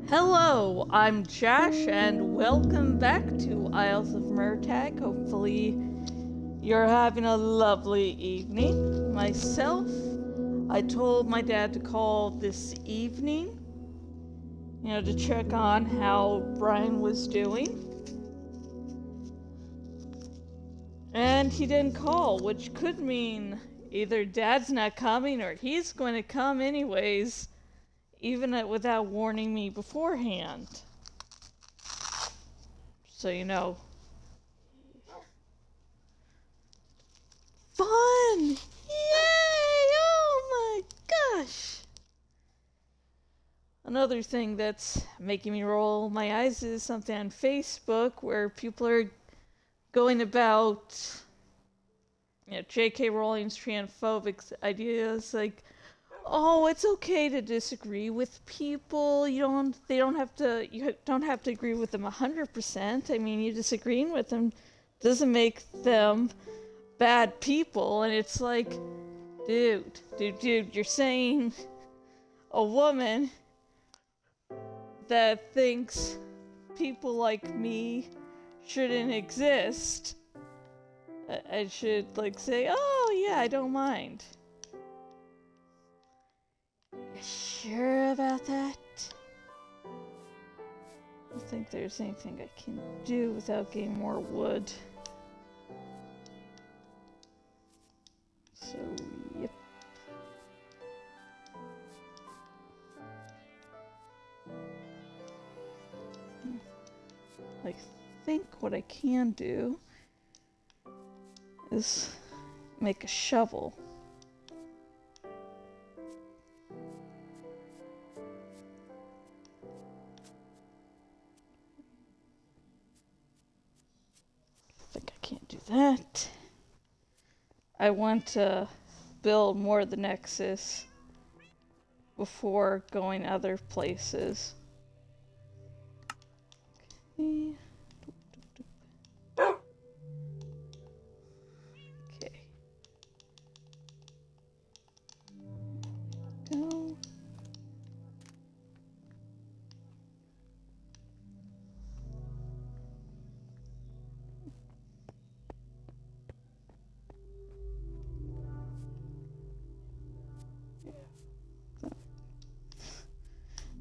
Hello, I'm Josh, and welcome back to Isles of Murtagh. Hopefully, you're having a lovely evening. Myself, I told my dad to call this evening, to check on how Brian was doing. And he didn't call, which could mean either Dad's not coming or he's going to come anyways, even without warning me beforehand. So, fun! Yay! Oh my gosh! Another thing that's making me roll my eyes is something on Facebook where people are going about, J.K. Rowling's transphobic ideas, like, oh, it's okay to disagree with people. You don't have to agree with them 100%. I mean, you disagreeing with them doesn't make them bad people. And it's like, dude, you're saying a woman that thinks people like me shouldn't exist, I should say, oh yeah, I don't mind. You sure about that? I don't think there's anything I can do without getting more wood. So, yep. I think what I can do is make a shovel. I think I can't do that. I want to build more of the Nexus before going other places. Okay. Okay. Go.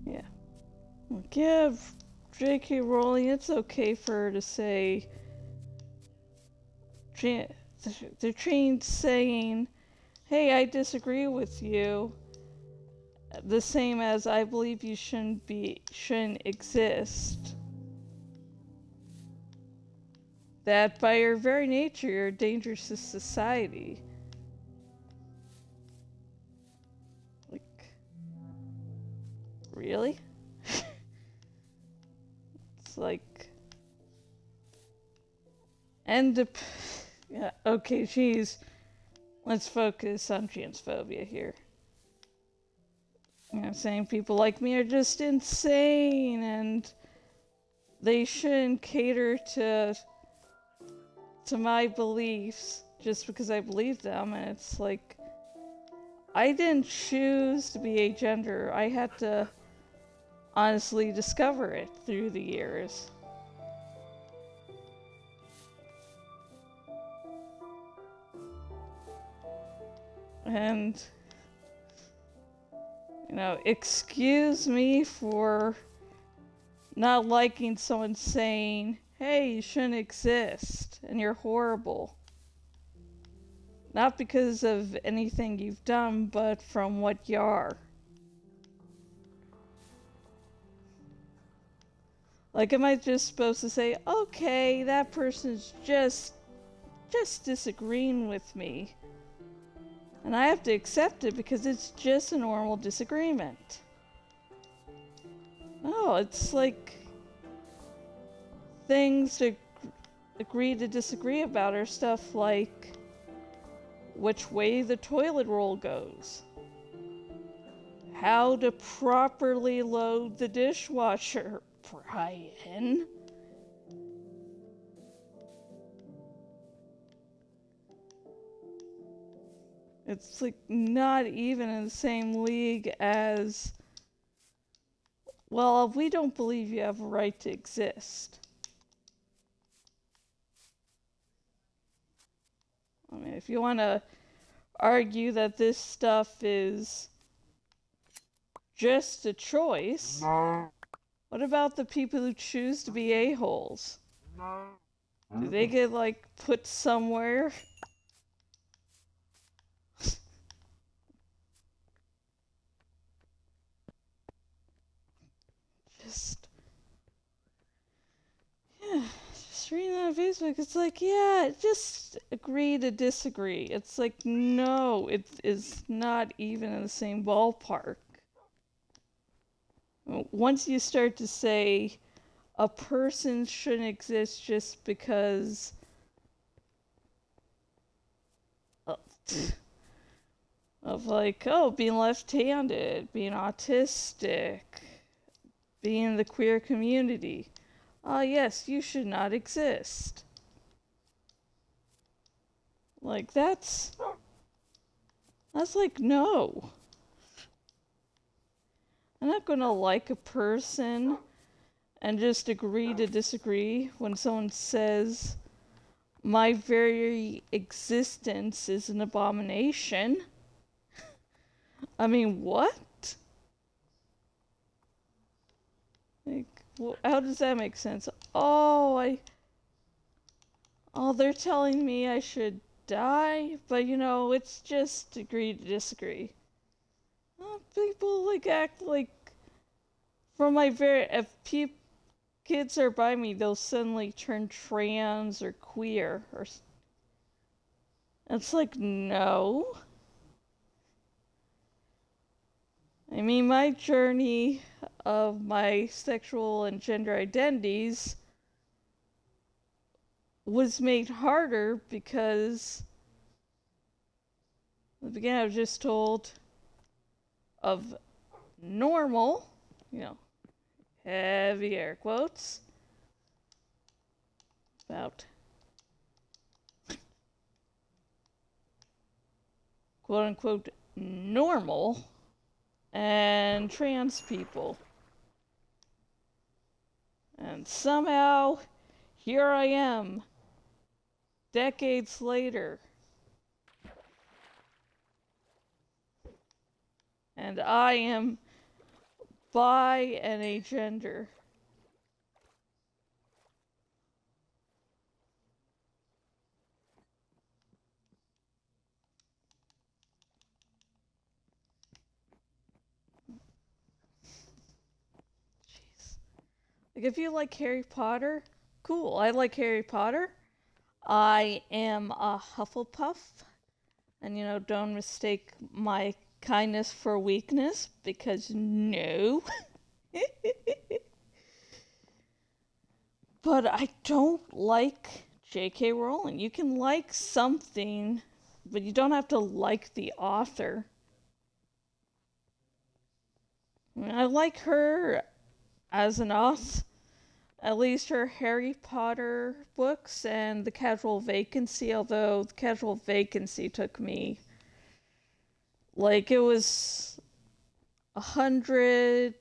Yeah. Give J.K. Rowling, it's okay for her to say, they're trained saying, hey, I disagree with you, the same as I believe you shouldn't exist. That by your very nature, you're dangerous to society. Like, really? It's like, yeah, okay, geez. Let's focus on transphobia here. Saying people like me are just insane and they shouldn't cater to my beliefs just because I believe them. And it's like, I didn't choose to be agender. I had to honestly discover it through the years. And, excuse me for not liking someone saying, hey, you shouldn't exist and you're horrible. Not because of anything you've done, but from what you are. Like, am I just supposed to say, okay, that person's just disagreeing with me, and I have to accept it because it's just a normal disagreement? No, it's like things to agree to disagree about are stuff like which way the toilet roll goes, how to properly load the dishwasher, Brian. It's like not even in the same league as well, we don't believe you have a right to exist. I mean, if you want to argue that this stuff is just a choice, what about the people who choose to be a-holes? Do they get, like, put somewhere? Just, yeah, just reading that on Facebook, it's like, yeah, just agree to disagree. It's like, no, it is not even in the same ballpark. Once you start to say a person shouldn't exist just because of like, oh, being left-handed, being autistic, being in the queer community. Yes, you should not exist. Like, that's like, no. I'm not gonna like a person and just agree to disagree when someone says my very existence is an abomination. I mean, what? Like, how does that make sense? Oh, they're telling me I should die, but it's just agree to disagree. People like act like if kids are by me, they'll suddenly turn trans or queer or. It's like, no. I mean, my journey of my sexual and gender identities was made harder because at the beginning I was just told of normal, heavy air quotes, about quote unquote normal and trans people. And somehow, here I am, decades later, and I am bi and agender. Jeez. Like, if you like Harry Potter, cool. I like Harry Potter. I am a Hufflepuff. And, don't mistake my kindness for weakness, because no. But I don't like J.K. Rowling. You can like something, but you don't have to like the author. I mean, I like her as an author, at least her Harry Potter books and The Casual Vacancy, although The Casual Vacancy took me, like, it was 100,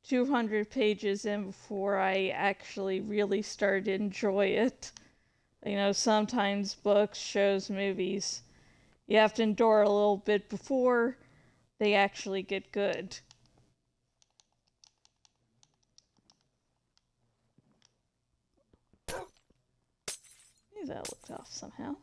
200 pages in before I actually really started to enjoy it. Sometimes books, shows, movies, you have to endure a little bit before they actually get good. Maybe that looked off somehow.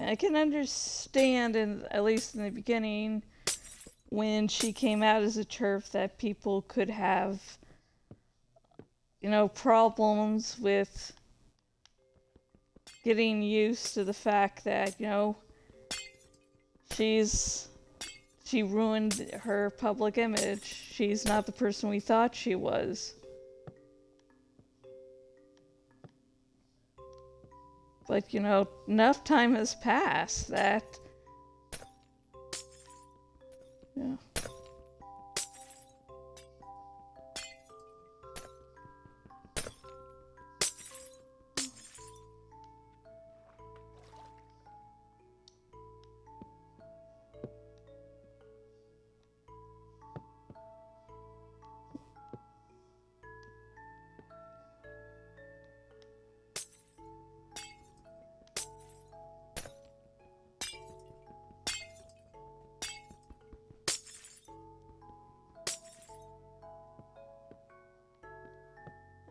I can understand, at least in the beginning, when she came out as a TERF, that people could have, problems with getting used to the fact that, she's She ruined her public image. She's not the person we thought she was. But, you know, enough time has passed that... Yeah.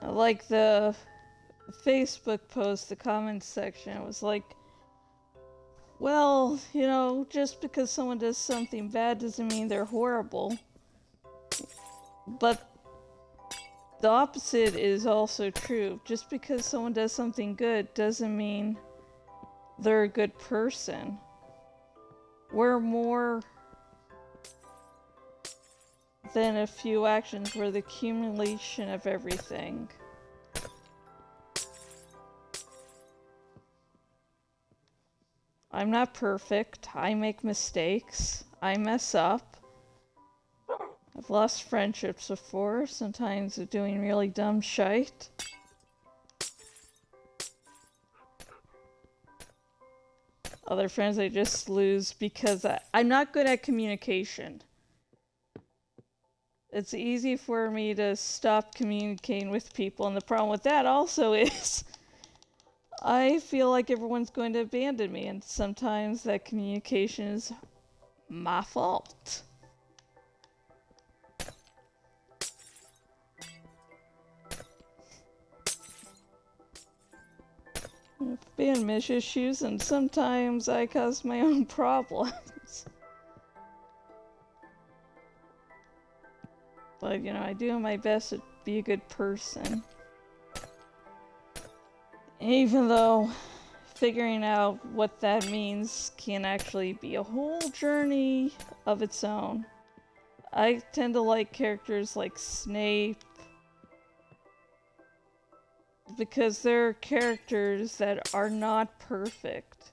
Like the Facebook post, the comments section, it was like, well, you know, just because someone does something bad doesn't mean they're horrible. But the opposite is also true. Just because someone does something good doesn't mean they're a good person. We're more than a few actions. We're the accumulation of everything. I'm not perfect. I make mistakes. I mess up. I've lost friendships before, sometimes of doing really dumb shite. Other friends I just lose because I'm not good at communication. It's easy for me to stop communicating with people, and the problem with that also is I feel like everyone's going to abandon me, and sometimes that communication is my fault. Abandonment issues, and sometimes I cause my own problems. But, you know, I do my best to be a good person. Even though figuring out what that means can actually be a whole journey of its own. I tend to like characters like Snape because they're characters that are not perfect,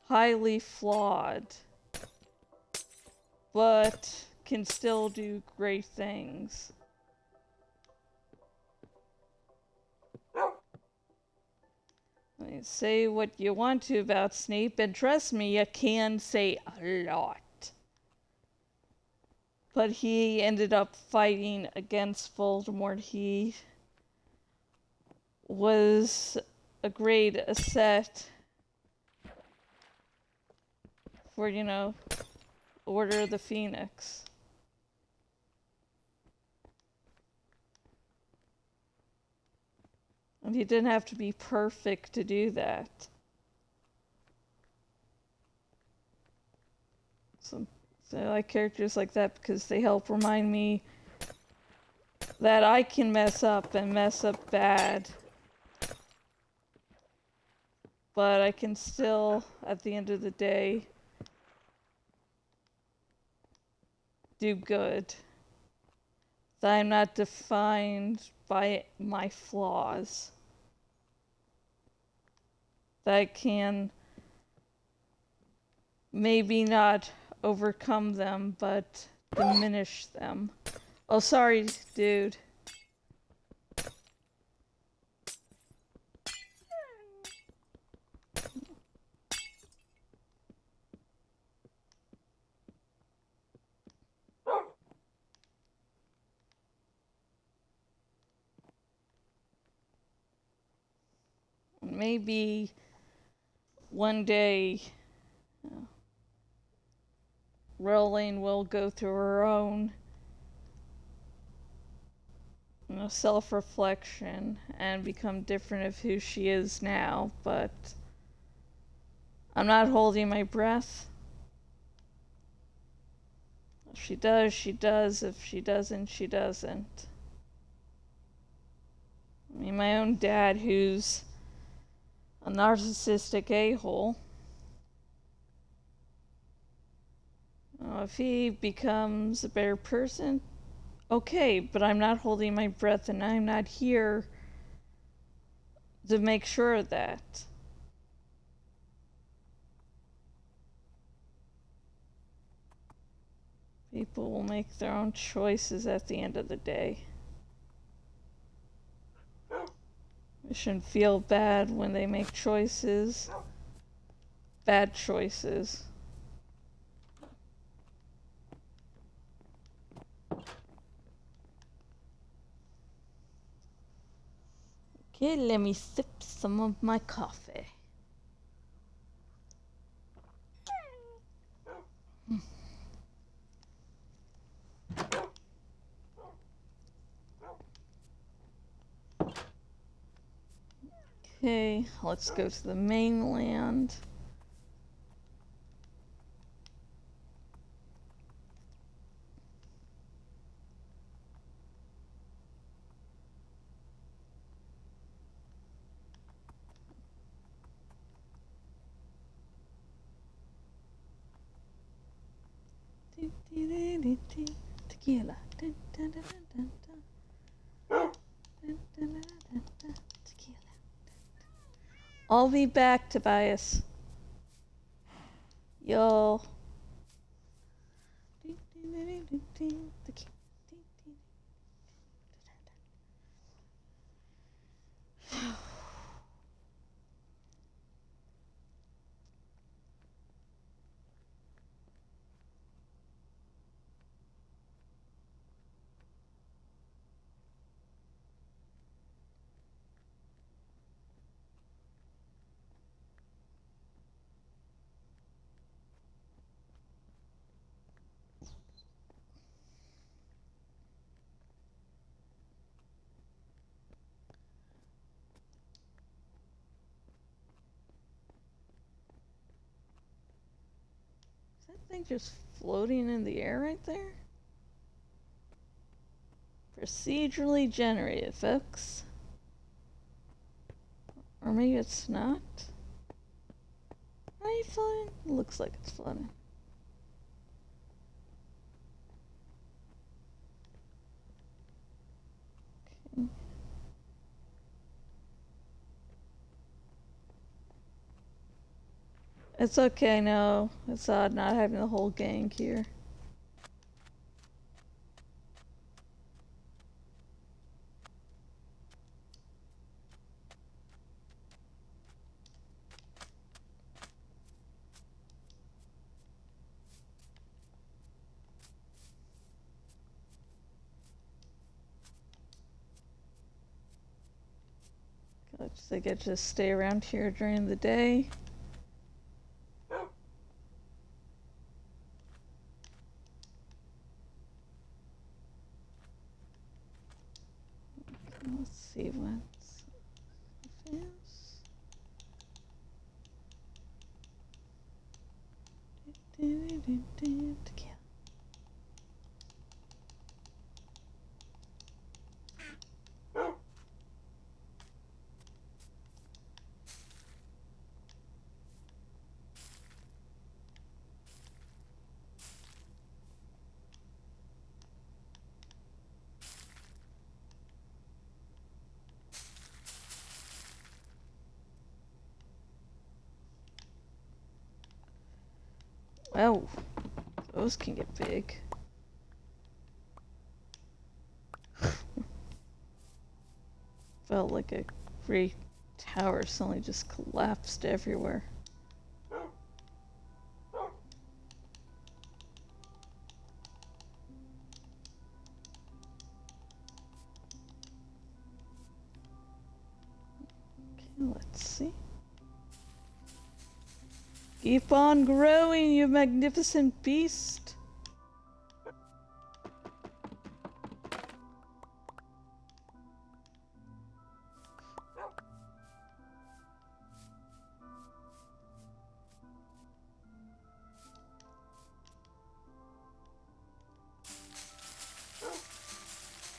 highly flawed, but can still do great things. Say what you want to about Snape, and trust me, you can say a lot. But he ended up fighting against Voldemort. He was a great asset for, you know, Order of the Phoenix. And he didn't have to be perfect to do that. So I like characters like that because they help remind me that I can mess up and mess up bad. But I can still, at the end of the day, do good. That I'm not defined by my flaws. That I can maybe not overcome them, but diminish them. Oh, sorry, dude. Maybe one day Rowling will go through her own, you know, self-reflection and become different of who she is now, but I'm not holding my breath. If she does, she does. If she doesn't, she doesn't. I mean, my own dad, who's a narcissistic a-hole, If he becomes a better person, okay, but I'm not holding my breath and I'm not here to make sure of that. People will make their own choices at the end of the day. I shouldn't feel bad when they make choices. Bad choices. Okay, let me sip some of my coffee. Okay, let's go to the mainland. Tequila. Tequila. I'll be back, Tobias. Yo. Is that thing just floating in the air right there? Procedurally generated, folks. Or maybe it's not. Are you floating? It looks like it's floating. Okay. It's okay, no. It's odd not having the whole gang here. I think I just stay around here during the day. Let's see what's this. Wow, those can get big. Felt like a great tower suddenly just collapsed everywhere. Okay, let's see. Keep on growing, you magnificent beast.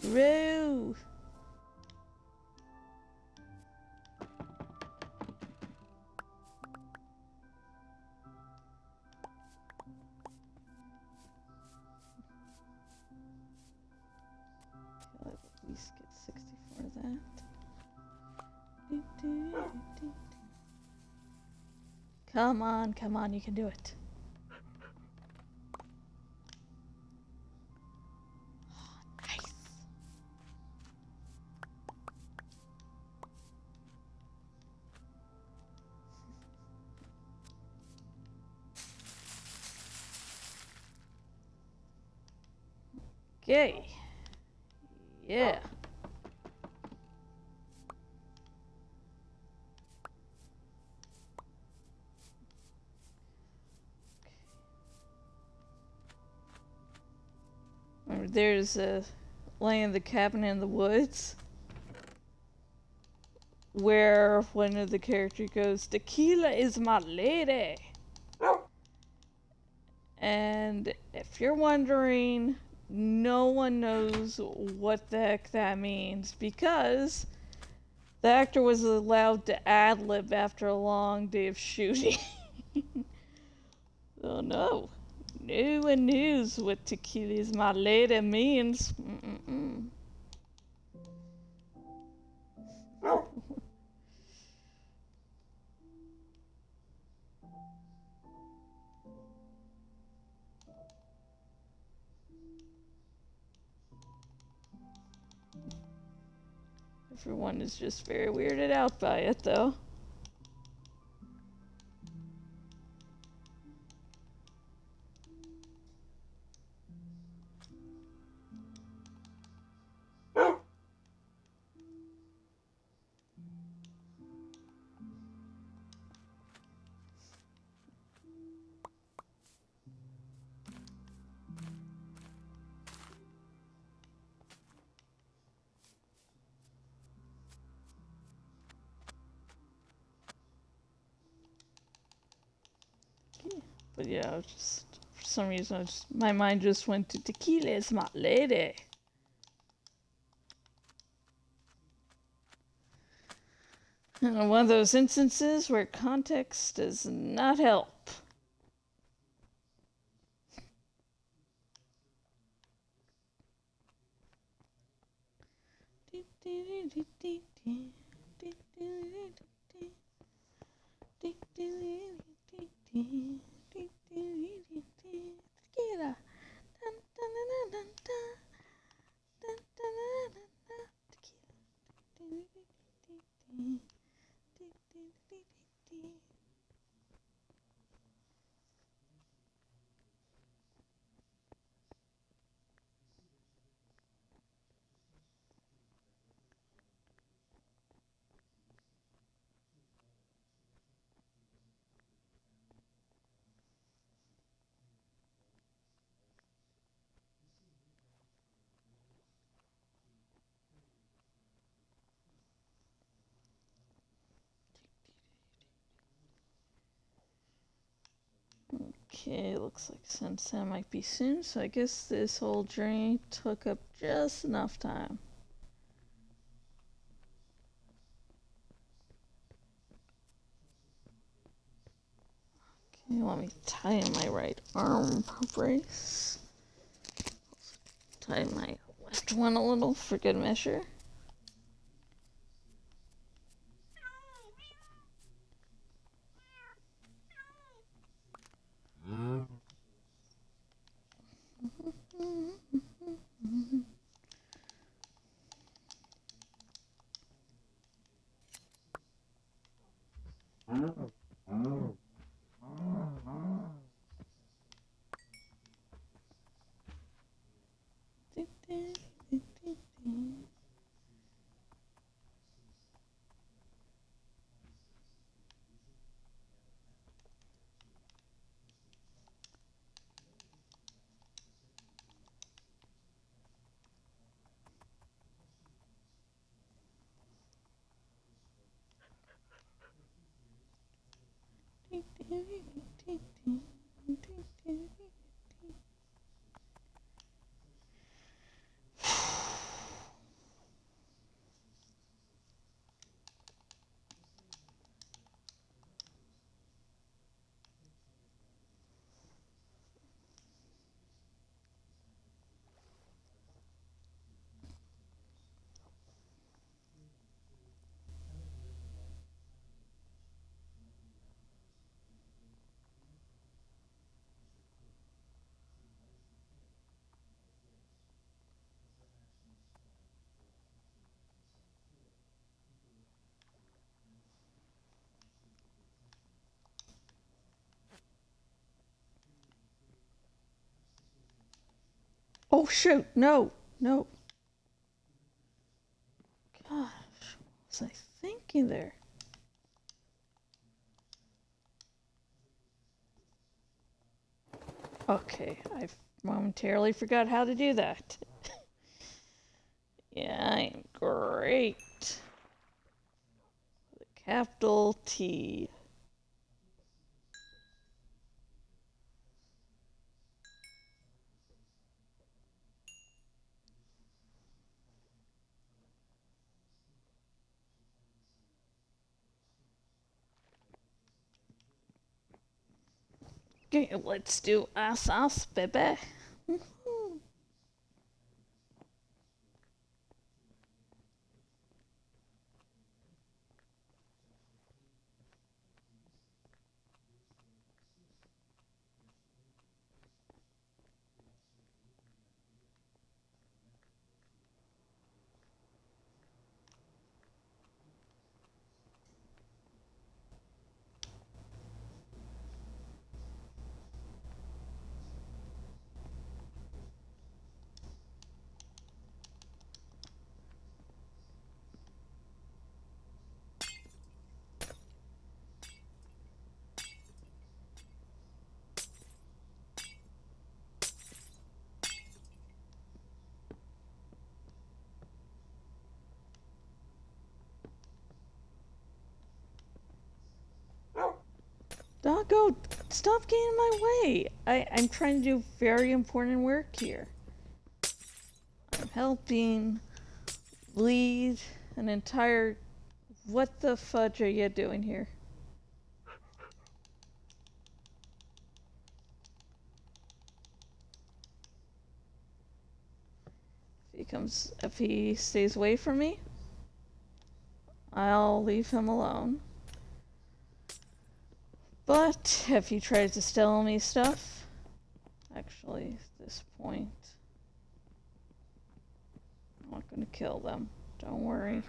Grow. Come on, you can do it. Nice. Okay. Yeah. There's a line in the cabin in the woods where one of the characters goes, "Tequila is my lady." And if you're wondering, no one knows what the heck that means because the actor was allowed to ad lib after a long day of shooting. Oh no. No one knows what tequila is my lady means. Mm-mm-mm. Everyone is just very weirded out by it though. But yeah, I was just for some reason my mind just went to tequila is my lady. And one of those instances where context does not help. Okay, looks like sunset might be soon, so I guess this whole journey took up just enough time. Okay, let me tie in my right arm brace. Tie my left one a little for good measure. Oh shoot! No, no. Gosh, what was I thinking there? Okay, I momentarily forgot how to do that. Yeah, I'm great. The capital T. Okay, let's do us, baby. Doggo, stop getting in my way. I'm trying to do very important work here. I'm helping lead an entire... What the fudge are you doing here? If he stays away from me, I'll leave him alone. But if he tries to steal me stuff, actually, at this point, I'm not going to kill them. Don't worry.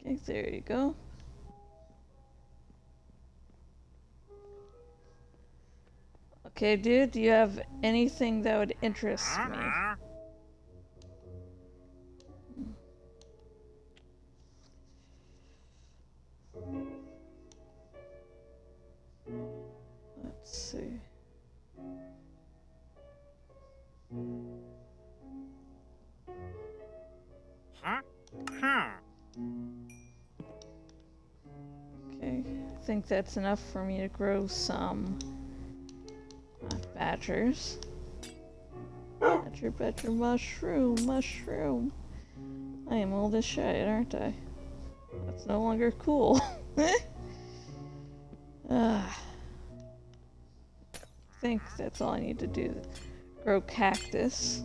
Okay, there you go. Okay, dude, do you have anything that would interest me? Let's see. Okay, I think that's enough for me to grow some badgers. Badger, mushroom. I am old as shit, aren't I? That's no longer cool. I think that's all I need to do. Grow cactus.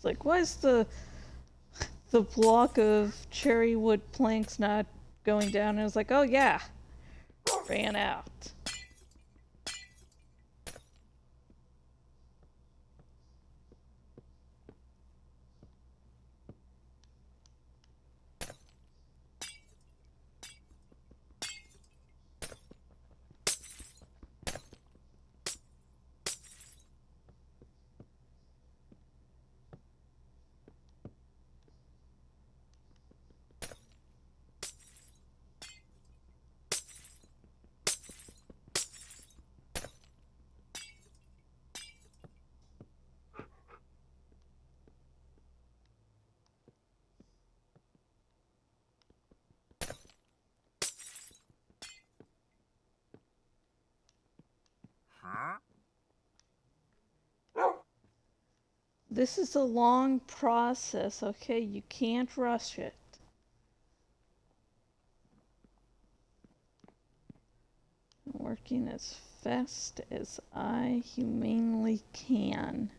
It's like, why is the block of cherry wood planks not going down? And I was like, oh yeah, ran out. This is a long process, okay? You can't rush it. I'm working as fast as I humanely can.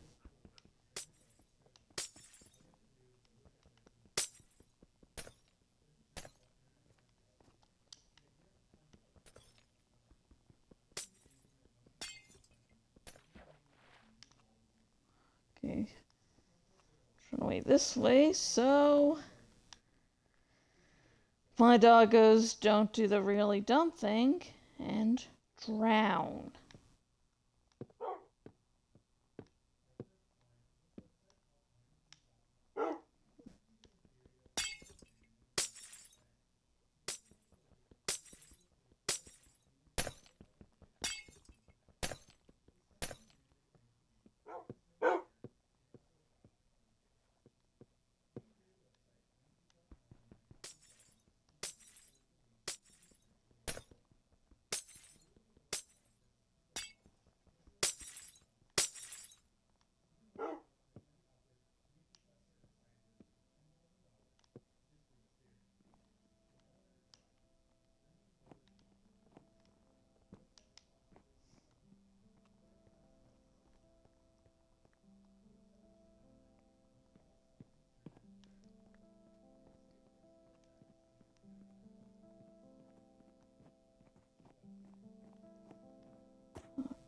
Okay. Run away this way, so my doggos don't do the really dumb thing and drown.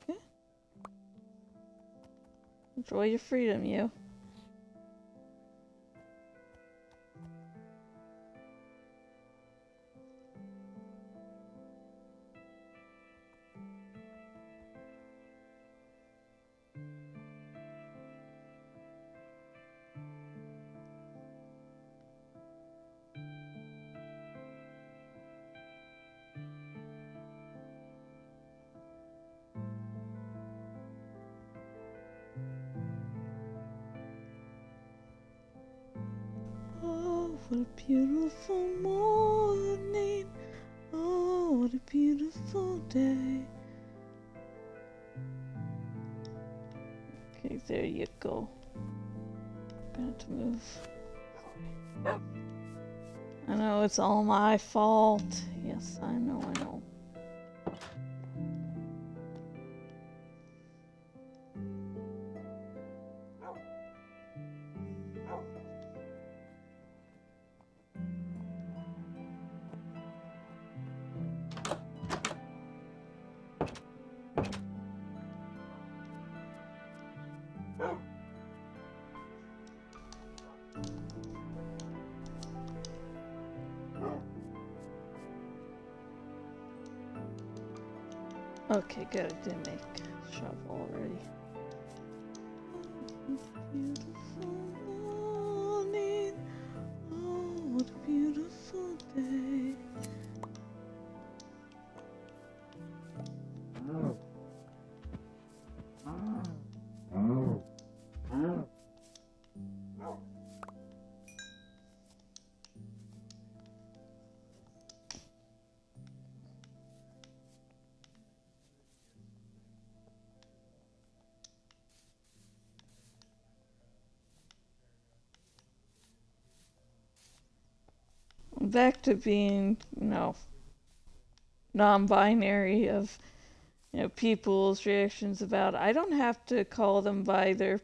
Okay. Enjoy your freedom, you. Oh, what a beautiful morning. Oh, what a beautiful day. Okay, there you go. Got to move. I know it's all my fault. Yes, I know. Okay, good. I didn't make shovel already. Beautiful morning. Oh, what a beautiful day. Back to being, non-binary of, people's reactions about, I don't have to call them by their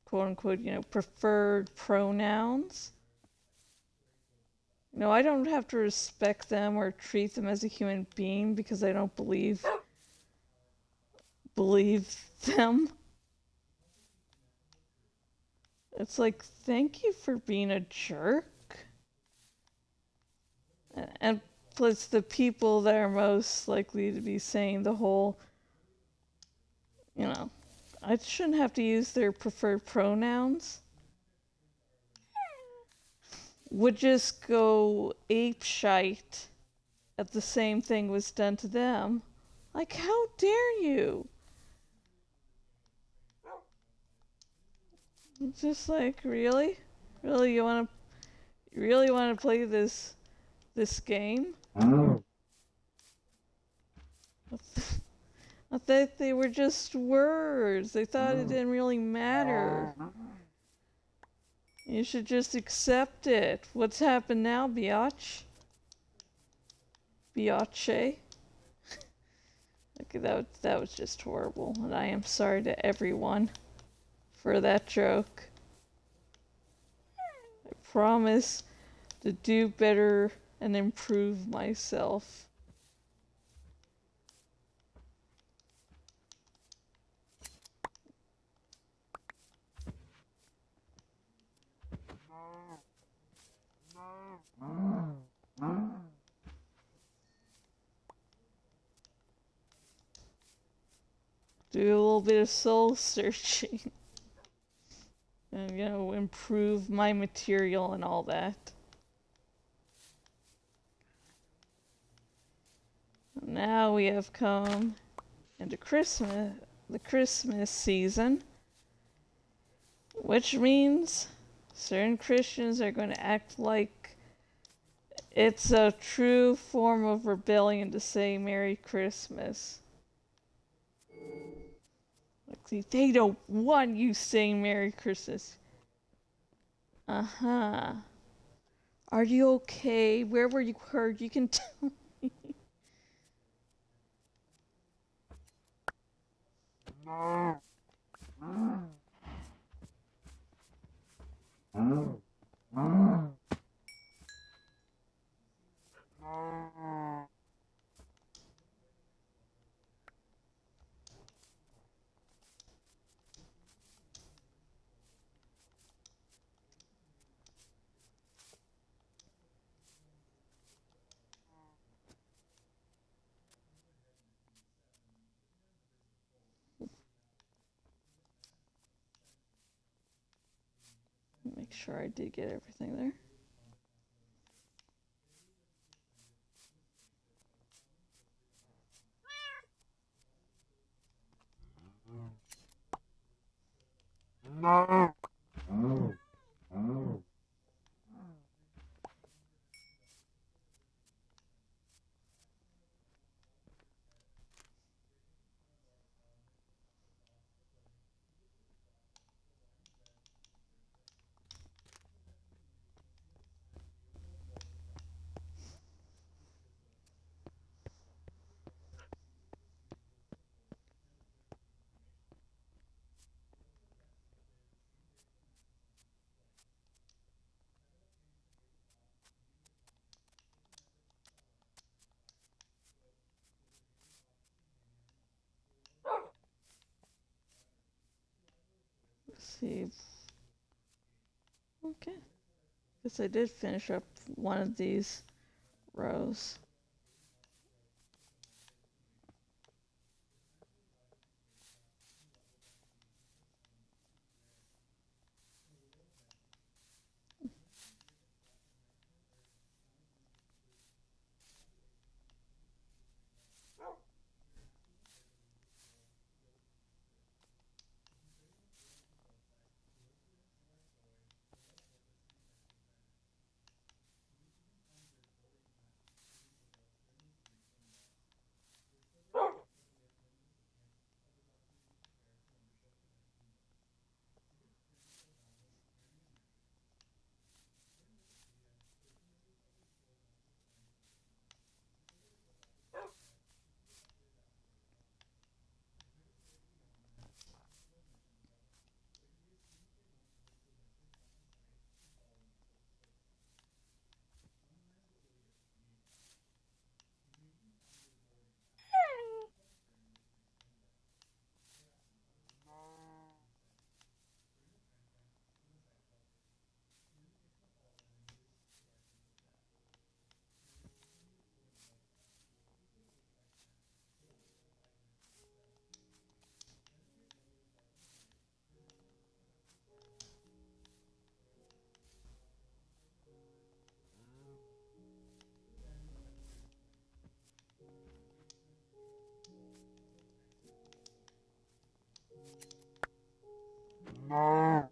quote unquote, preferred pronouns. I don't have to respect them or treat them as a human being because I don't believe them. It's like, thank you for being a jerk. And plus, the people that are most likely to be saying the whole, I shouldn't have to use their preferred pronouns, would just go apeshite if the same thing was done to them. Like, how dare you? It's just like, really? Really, you really want to play this game? I thought they were just words. They thought it didn't really matter. You should just accept it. What's happened now, biatch? Biatche? Okay, that was just horrible, and I am sorry to everyone for that joke. I promise to do better and improve myself. Do a little bit of soul searching. And, improve my material and all that. Now we have come into Christmas, the Christmas season, which means certain Christians are going to act like it's a true form of rebellion to say Merry Christmas. Like, they don't want you saying Merry Christmas. Uh-huh. Are you okay? Where were you hurt? You can tell me. Make sure I did get everything there. Let's see. Okay. Guess I did finish up one of these rows. You're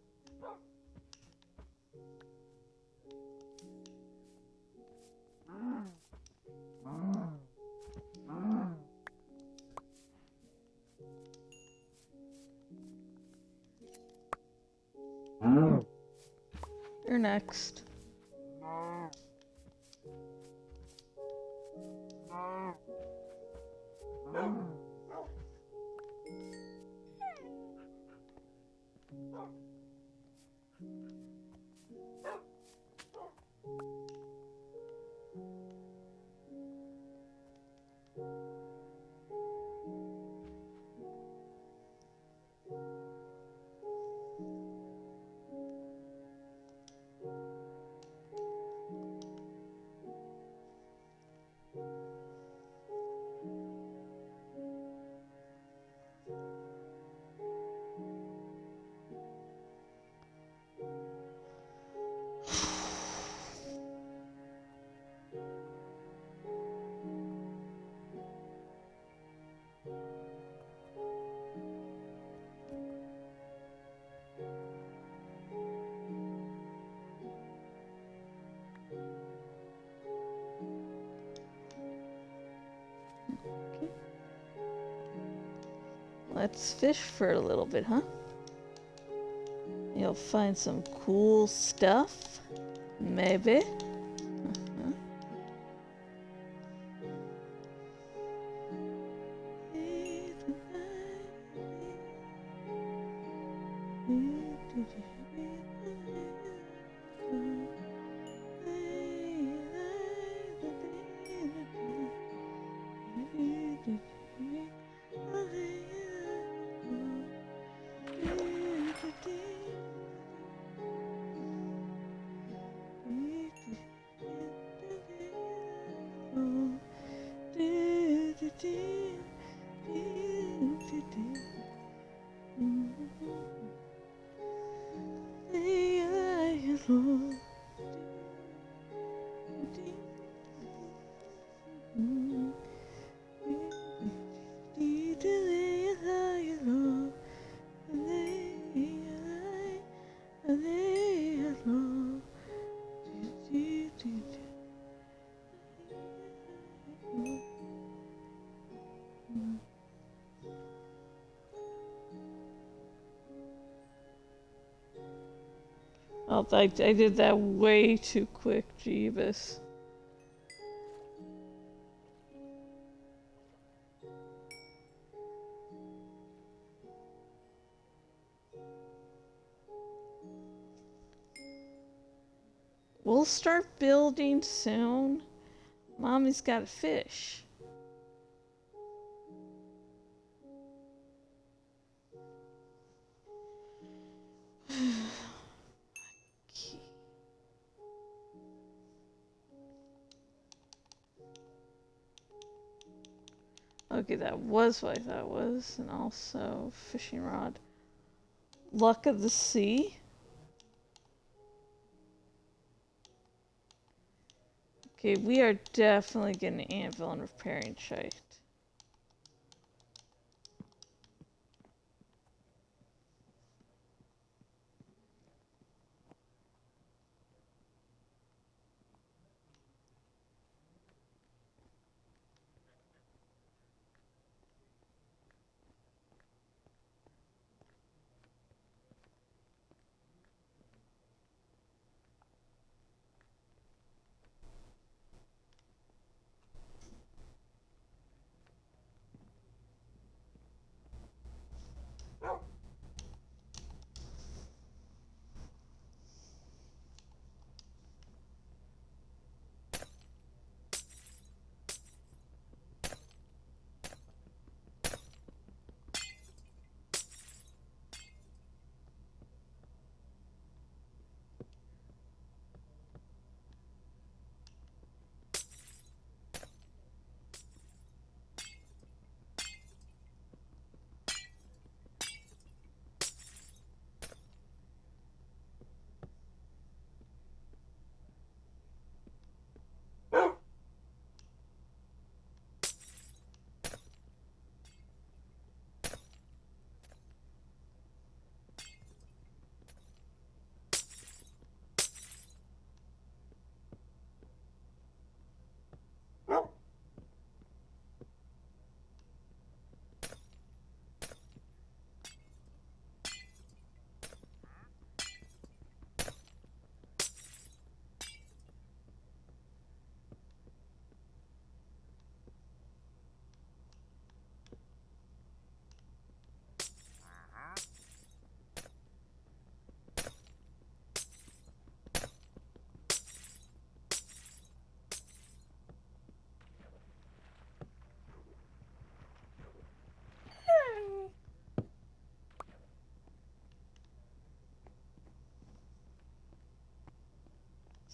next. Let's fish for a little bit, huh? You'll find some cool stuff. Maybe. Oh, I did that way too quick, Jeebus. We'll start building soon. Mommy's got a fish. Okay, that was what I thought it was. And also fishing rod. Luck of the sea. Okay, we are definitely getting an anvil and repairing shite.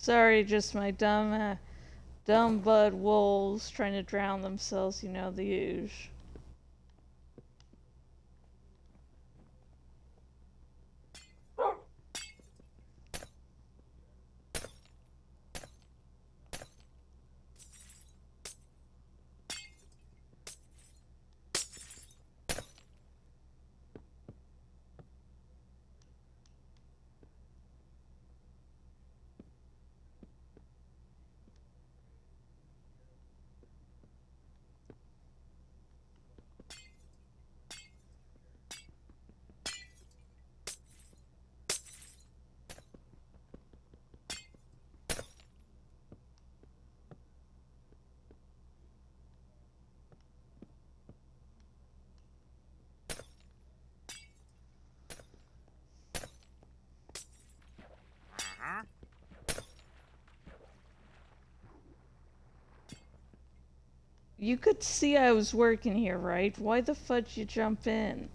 Sorry, just my dumb bud wolves trying to drown themselves, the usual. You could see I was working here, right? Why the fudge you jump in?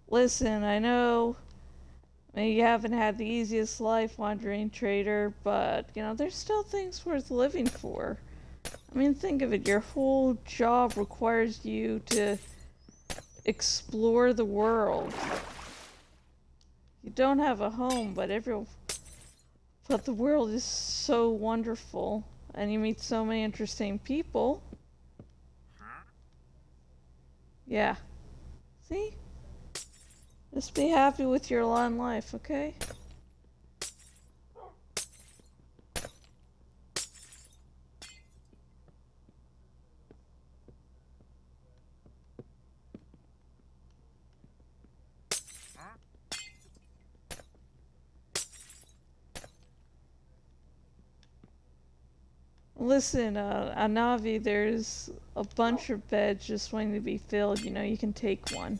Listen, I know maybe you haven't had the easiest life, wandering trader, but, there's still things worth living for. I mean, think of it. Your whole job requires you to explore the world. You don't have a home, but the world is so wonderful, and you meet so many interesting people. Yeah. See? Just be happy with your lot in life, okay? Listen, Anavi, there's a bunch of beds just waiting to be filled. You can take one.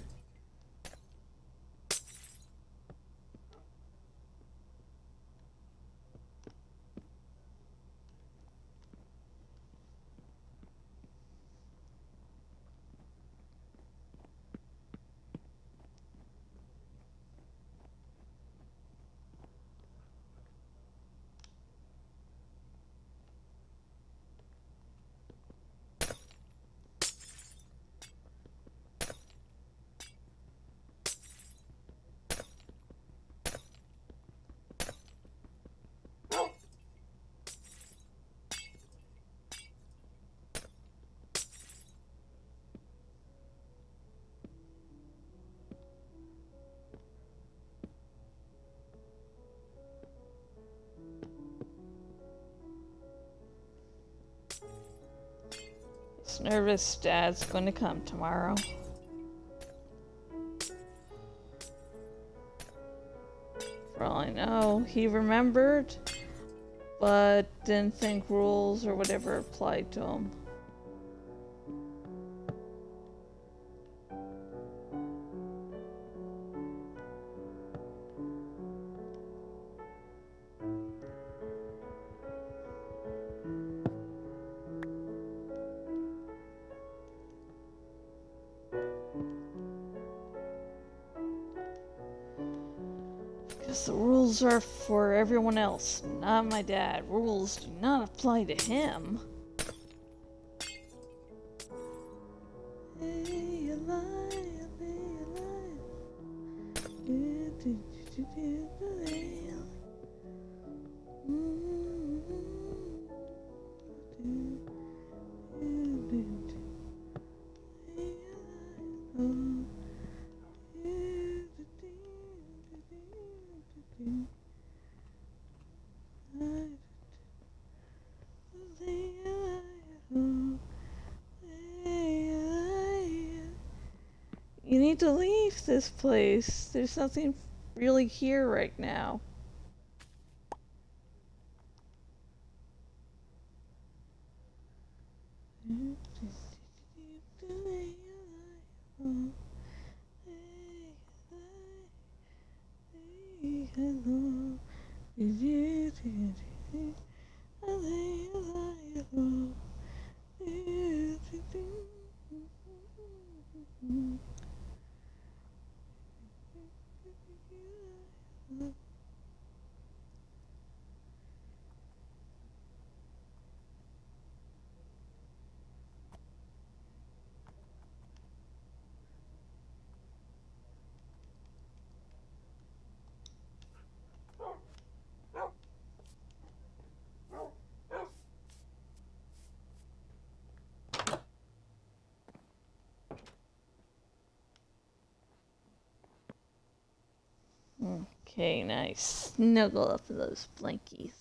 This nervous dad's gonna come tomorrow. For all I know, he remembered, but didn't think rules or whatever applied to him. Because the rules are for everyone else, not my dad. Rules do not apply to him. Hey, you need to leave this place. There's nothing really here right now. Okay, nice. Snuggle up in those blankies.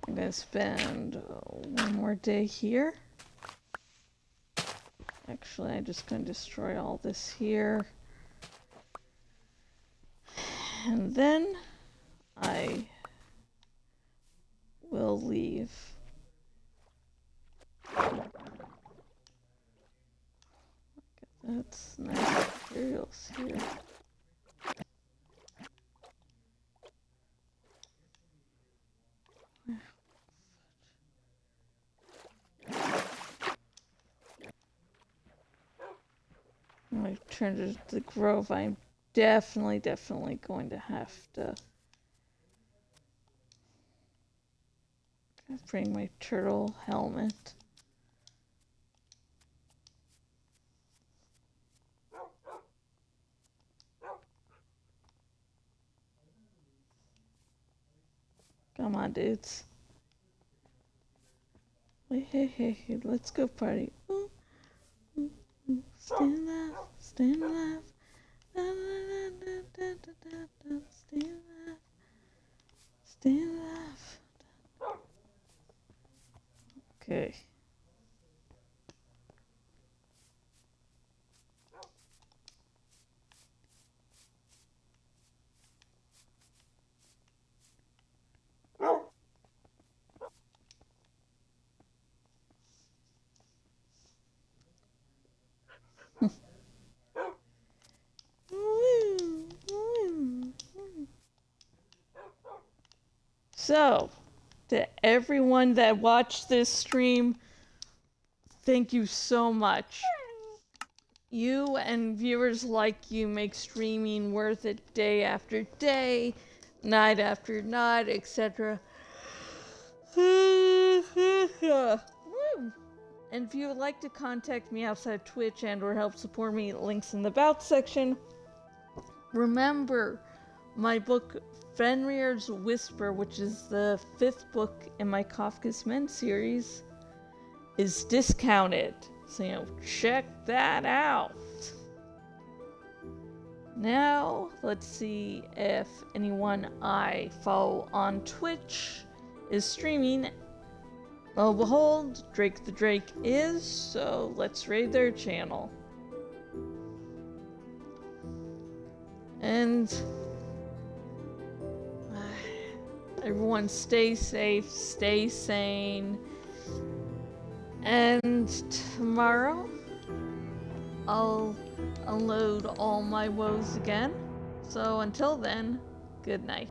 I'm gonna spend one more day here. Actually, I'm just gonna destroy all this here. And then I will leave. That's nice materials here. When I turn to the grove, I'm definitely going to have to bring my turtle helmet. Come on, dudes. Wait, hey, let's go party. Ooh, ooh, ooh. Stay alive, stay alive. Da, da, da, da, da, da, da. Stay alive, stay alive. Okay. So, to everyone that watched this stream, thank you so much. You and viewers like you make streaming worth it day after day, night after night, etc. And if you would like to contact me outside Twitch and or help support me, links in the About section. Remember, my book Fenrir's Whisper, which is the 5th book in my Kafka's Men series, is discounted. So, check that out. Now, let's see if anyone I follow on Twitch is streaming. Lo and behold, Drake the Drake is, so let's raid their channel. And everyone stay safe, stay sane, and tomorrow I'll unload all my woes again. So until then, good night.